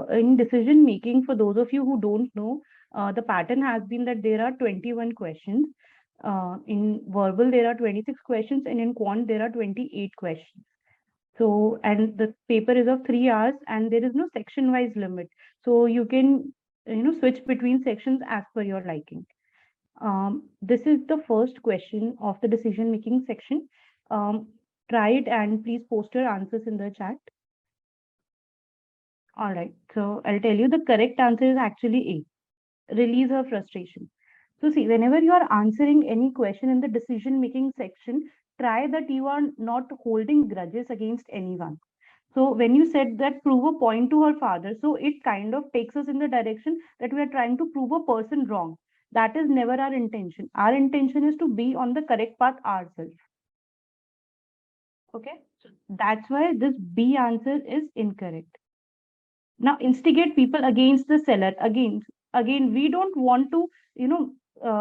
So in decision making, for those of you who don't know, the pattern has been that there are 21 questions. In verbal, there are 26 questions, and in quant, there are 28 questions. So, and the paper is of 3 hours, and there is no section wise limit. So you can, switch between sections as per your liking. This is the first question of the decision making section. Try it and please post your answers in the chat. All right. So I'll tell you the correct answer is actually A. Release her frustration. So see, whenever you are answering any question in the decision making section, try that you are not holding grudges against anyone. So when you said that prove a point to her father, so it kind of takes us in the direction that we are trying to prove a person wrong. That is never our intention. Our intention is to be on the correct path ourselves. Okay, so that's why this B answer is incorrect. Now instigate people against the seller. Again, we don't want to,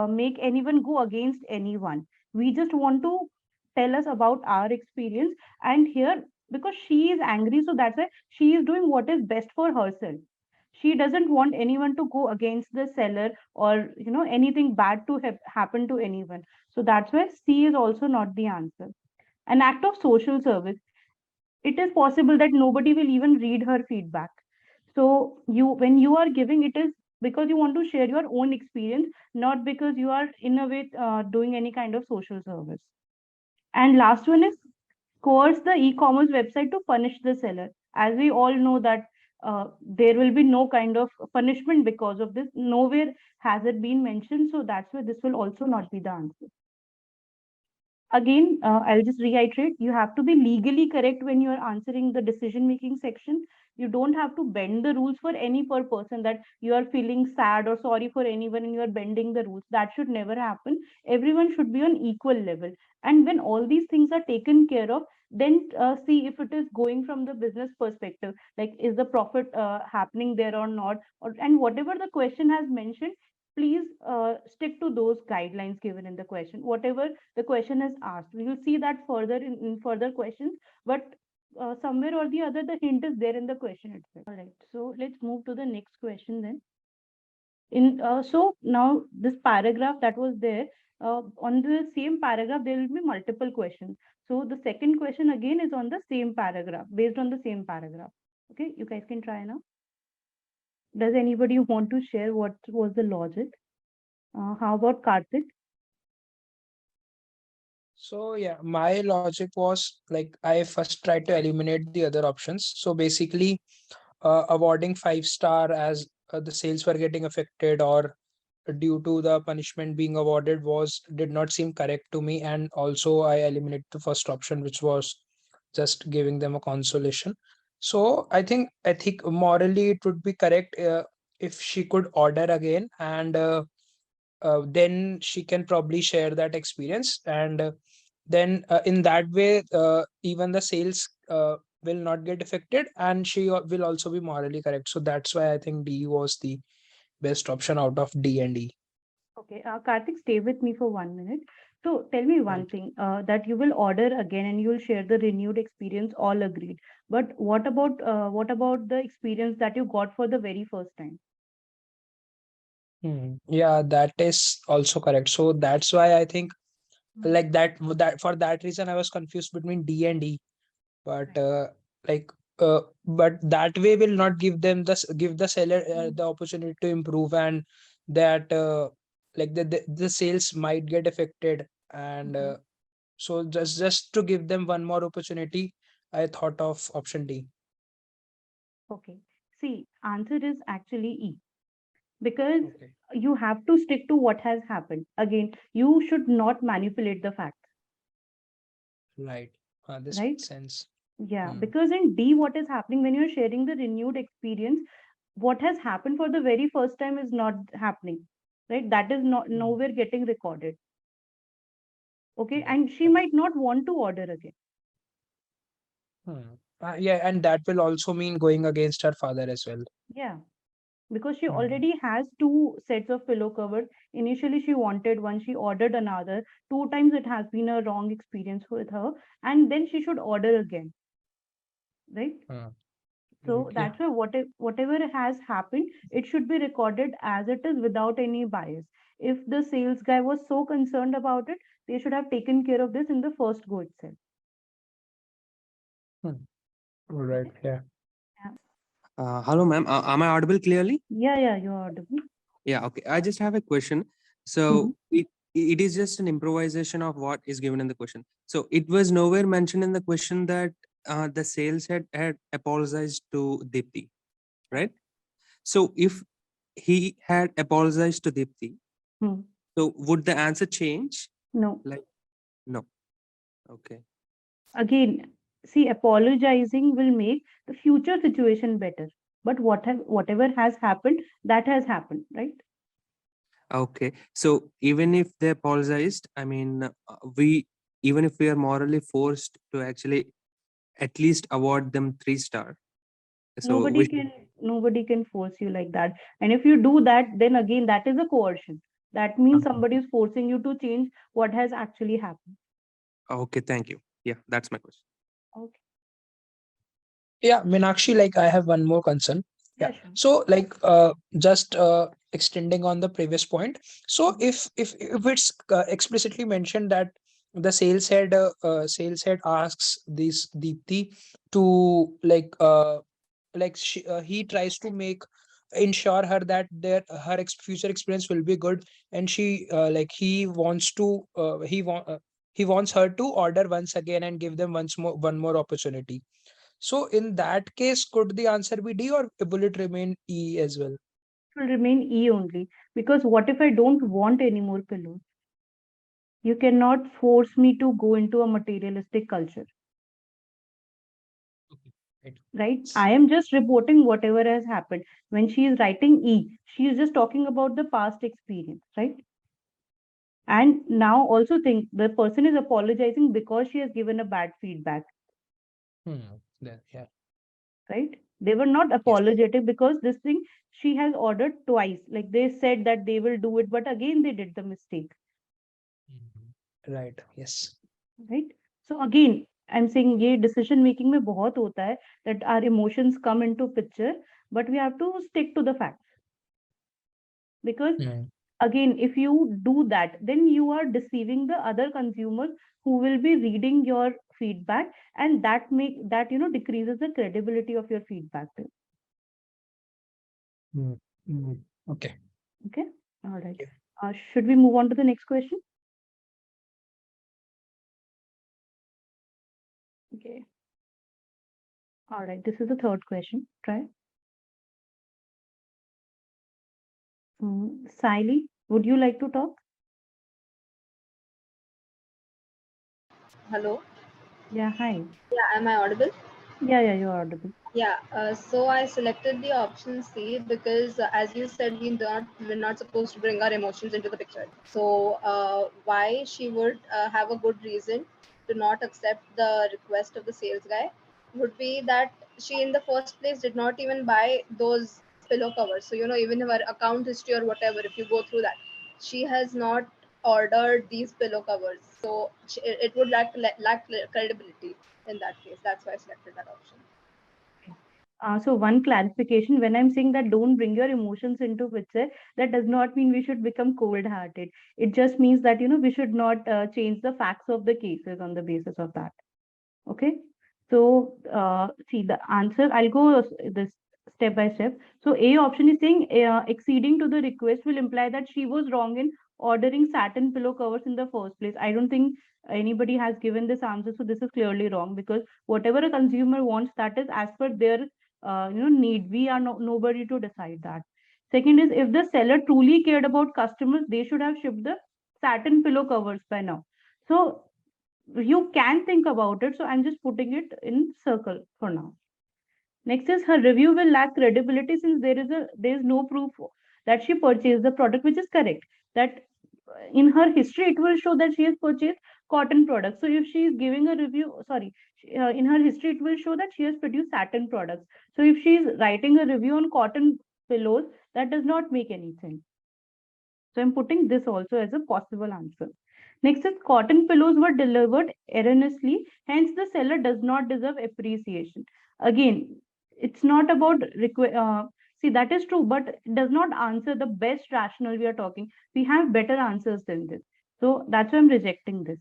make anyone go against anyone. We just want to tell us about our experience. And here, because she is angry, so that's why she is doing what is best for herself. She doesn't want anyone to go against the seller or anything bad to happen to anyone. So that's why C is also not the answer. An act of social service. It is possible that nobody will even read her feedback. So when you are giving, it is because you want to share your own experience, not because you are in a way doing any kind of social service. And last one is coerce the e-commerce website to punish the seller. As we all know that there will be no kind of punishment because of this. Nowhere has it been mentioned. So that's why this will also not be the answer. Again, I'll just reiterate, you have to be legally correct when you're answering the decision-making section. You don't have to bend the rules for any per person that you are feeling sad or sorry for anyone and you are bending the rules. That should never happen. Everyone should be on equal level. And when all these things are taken care of, then see if it is going from the business perspective, like is the profit happening there or not, and whatever the question has mentioned, please stick to those guidelines given in the question. Whatever the question is asked, we will see that further in further questions, but somewhere or the other, the hint is there in the question itself. All right, so let's move to the next question then. So now this paragraph that was there, on the same paragraph, there will be multiple questions. So the second question again is on the same paragraph, based on the same paragraph. Okay, you guys can try now. Does anybody want to share what was the logic? How about Karthik? So yeah, my logic was like I first tried to eliminate the other options. So basically, awarding 5-star as the sales were getting affected or due to the punishment being awarded did not seem correct to me, and also I eliminated the first option, which was just giving them a consolation. So I think morally it would be correct if she could order again, and then she can probably share that experience, and then in that way even the sales will not get affected, and she will also be morally correct. So that's why I think D was the best option out of D and E. Okay, Karthik, stay with me for 1 minute. So tell me one Right. thing, that you will order again and you will share the renewed experience, all agreed. But what about the experience that you got for the very first time? Yeah, that is also correct. So that's why I think like that for that reason I was confused between D and E. But Right. like but that way will not give them give the seller the opportunity to improve, and that like the sales might get affected, and Mhm. so just to give them one more opportunity, I thought of option D. Okay. See, answer is actually E, because Okay. you have to stick to what has happened. Again, you should not manipulate the facts, Right. This right? makes sense. Yeah, Hmm. because in D, what is happening when you're sharing the renewed experience, what has happened for the very first time is not happening, right? That is not Hmm. nowhere getting recorded. Okay, Right. and she Right. might not want to order again. Hmm. Yeah, and that will also mean going against her father as well. Yeah, because she Hmm. already has two sets of pillow covers. Initially, she wanted one, she ordered another. Two times it has been a wrong experience with her, and then she should order again, right? Hmm. So Yeah. that's why whatever has happened, it should be recorded as it is without any bias. If the sales guy was so concerned about it, they should have taken care of this in the first go itself. Hmm. Right. Okay. Yeah. Yeah, Hello, ma'am. Am I audible clearly? yeah, you're audible. Yeah, okay. I just have a question. Mhm. So it is just an improvisation of what is given in the question. So it was nowhere mentioned in the question that the sales head had apologized to Deepthi, right? So if he had apologized to Deepthi, Hmm. so would the answer change? No. Like, no. Okay. Again, see, apologizing will make the future situation better. But whatever has happened, that has happened, right? Okay. So even if they apologized, I mean, we even if we are morally forced to actually at least award them 3 star. So we should, Nobody can force you like that. And if you do that, then again, that is a coercion. That means okay. somebody is forcing you to change what has actually happened. Okay, thank you. Yeah, that's my question. Okay. Yeah, Meenakshi, like I have one more concern. Yeah. Yeah, sure. So like just extending on the previous point. So Mhm. if it's explicitly mentioned that the sales head asks this Deepthi to he tries to ensure her that future experience will be good, and he wants her to order once again and give them one more opportunity. So in that case, could the answer be D, or will it remain E as well? It will remain E only. Because what if I don't want any more pillows? You cannot force me to go into a materialistic culture, Okay. Right. right? I am just reporting whatever has happened. When she is writing E, she is just talking about the past experience, right? And now also think the person is apologizing because she has given a bad feedback, Yeah. right? They were not Yes. apologetic because this thing she has ordered twice. Like they said that they will do it, but again they did the mistake, Right. Yes. right? So again, I'm saying ये decision making में बहुत होता है that our emotions come into picture, but we have to stick to the facts. Because Hmm. again, if you do that, then you are deceiving the other consumers who will be reading your feedback, and that decreases the credibility of your feedback too. Hmm. Hmm. Okay. Okay, all right. Yeah. Should we move on to the next question? Okay, all right, this is the third question. Try. Siley, would you like to talk? Hello. Yeah, hi. Yeah, am I audible? Yeah, you're audible. Yeah. So I selected the option C because, as you said, we're not supposed to bring our emotions into the picture. So why she would have a good reason to not accept the request of the sales guy would be that she, in the first place, did not even buy those pillow covers. So even her account history or whatever, if you go through that, she has not ordered these pillow covers. So it would lack credibility in that case. That's why I selected that option. So one clarification, when I'm saying that don't bring your emotions into picture, that does not mean we should become cold-hearted. It just means that, we should not change the facts of the cases on the basis of that. Okay. So, see the answer, I'll go this step by step. So A option is saying exceeding to the request will imply that she was wrong in ordering satin pillow covers in the first place. I don't think anybody has given this answer. So this is clearly wrong because whatever a consumer wants, that is as per their need. We are nobody to decide that. Second is if the seller truly cared about customers, they should have shipped the satin pillow covers by now. So you can think about it. So I'm just putting it in circle for now. Next is her review will lack credibility since there is no proof that she purchased the product, which is correct. That in her history it will show that she has purchased cotton products. So if she is giving a review, sorry, in her history it will show that she has produced satin products. So if she is writing a review on cotton pillows, that does not make any sense. So I'm putting this also as a possible answer. Next is cotton pillows were delivered erroneously, hence the seller does not deserve appreciation. Again, it's not about see, that is true, but it does not answer the best rationale we are talking. We have better answers than this. So that's why I'm rejecting this.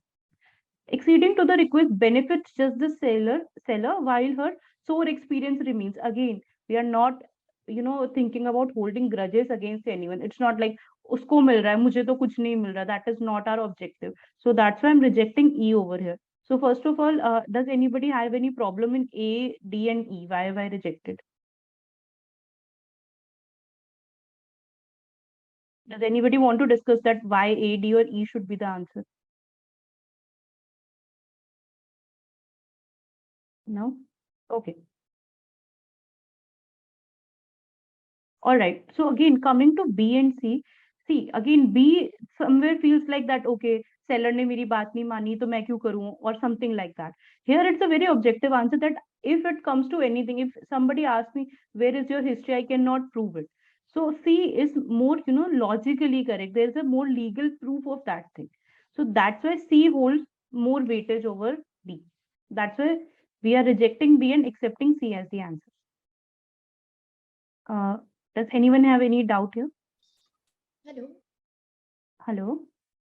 Acceding to the request benefits just the seller while her sore experience remains. Again, we are not, thinking about holding grudges against anyone. It's not like usko mil raha hai, mujhe to kuch nahi mil raha. That is not our objective. So that's why I'm rejecting E over here. So first of all, does anybody have any problem in A, D, and E? Why have I rejected? Does anybody want to discuss that why A, D, or E should be the answer? No? Okay. All right. So again, coming to B and C, see, again, B somewhere feels like that, okay, seller ne meri baat nahi mani, to main kyun karu, or something like that. Here, it's a very objective answer that if it comes to anything, if somebody asks me, where is your history, I cannot prove it. So C is more, logically correct. There's a more legal proof of that thing. So that's why C holds more weightage over D. That's why we are rejecting B and accepting C as the answer. Does anyone have any doubt here? Hello. Hello?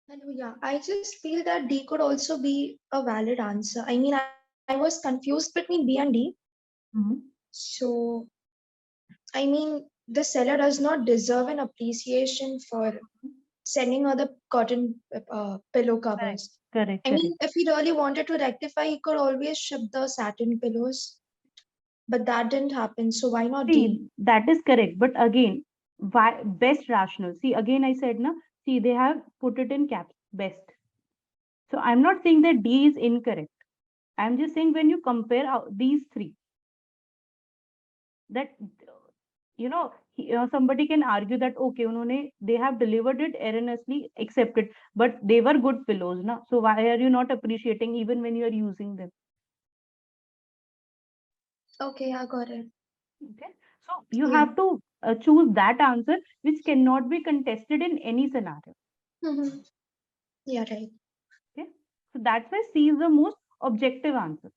Hello, yeah. I just feel that D could also be a valid answer. I mean, I was confused between B and D. Mm-hmm. So, I mean, the seller does not deserve an appreciation for sending her the cotton pillow covers. Correct. I mean, if he really wanted to rectify, he could always ship the satin pillows. But that didn't happen. So why not D? See, that is correct. But again, why best rational? See, again, I said, na, see, they have put it in caps, best. So I'm not saying that D is incorrect. I'm just saying when you compare these three, that, somebody can argue that, okay, they have delivered it erroneously, accepted, but they were good pillows, na? So why are you not appreciating even when you are using them? Okay, I got it. Okay, so you Yeah. have to choose that answer which cannot be contested in any scenario. Mm-hmm. Yeah, right. Okay, so that's why C is the most objective answer.